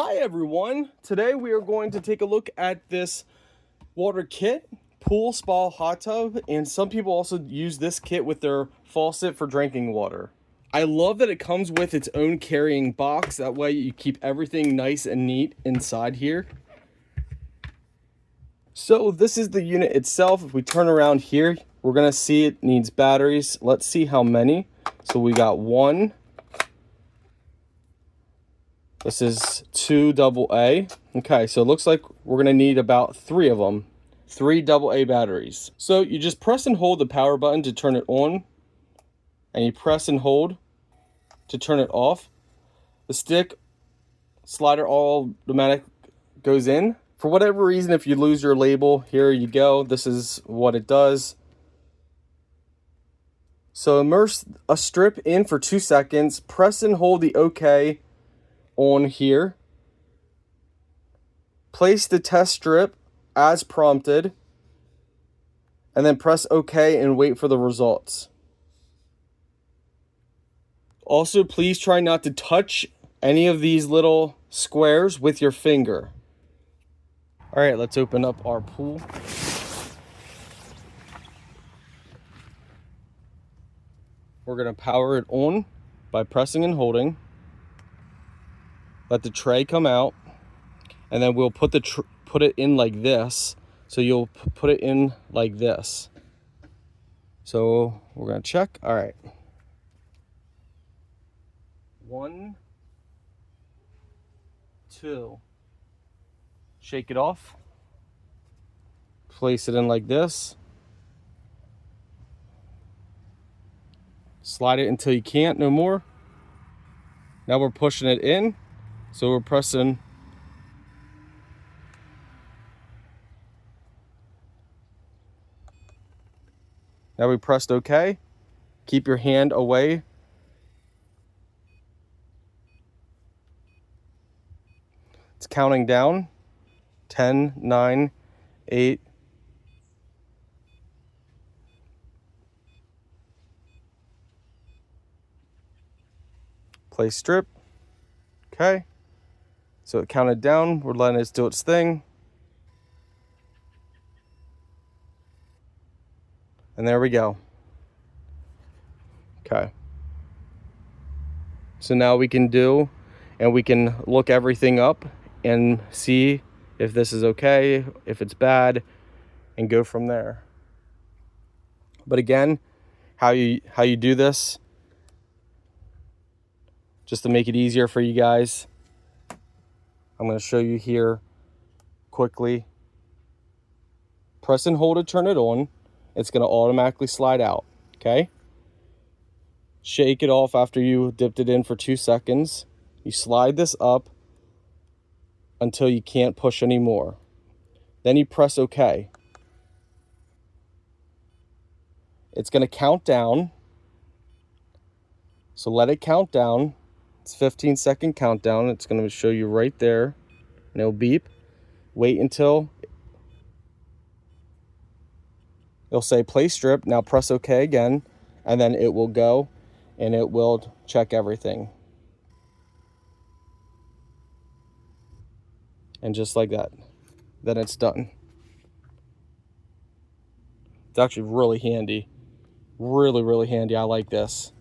Hi everyone, today we are going to take a look at this water kit, pool, spa, hot tub, and some people also use this kit with their faucet for drinking water. I love that it comes with its own carrying box, that way you keep everything nice and neat inside here. So this is the unit itself. If we turn around here, we're going to see it needs batteries. Let's see how many. So we got one. This is 2 AA. Okay, so it looks like we're gonna need about 3 of them. 3 AA batteries. So you just press and hold the power button to turn it on, and you press and hold to turn it off. The stick slider automatic goes in. For whatever reason, if you lose your label, here you go. This is what it does. So immerse a strip in for 2 seconds. Press and hold the OK on here. Place the test strip as prompted, and then press OK and wait for the results. Also, please try not to touch any of these little squares with your finger. All right, let's open up our pool. We're gonna power it on by pressing and holding. Let the tray come out, and then we'll put it in like this. So you'll put it in like this. So we're gonna check. All right. 1, 2. Shake it off. Place it in like this. Slide it until you can't no more. Now we're pushing it in. So we're pressing. Now we pressed OK. Keep your hand away. It's counting down. 10, 9, 8. Place strip. Okay. So it counted down. We're letting it do its thing. And there we go. Okay. So now we can look everything up and see if this is okay, if it's bad, and go from there. But again, how you do this, just to make it easier for you guys, I'm going to show you here quickly. Press and hold to turn it on. It's going to automatically slide out, okay? Shake it off after you dipped it in for 2 seconds. You slide this up until you can't push anymore. Then you press OK. It's going to count down. So let it count down. It's 15-second countdown. It's going to show you right there. And it'll beep. Wait until it'll say play strip. Now press OK again. And then it will go and it will check everything. And just like that, then it's done. It's actually really handy. Really, really handy. I like this.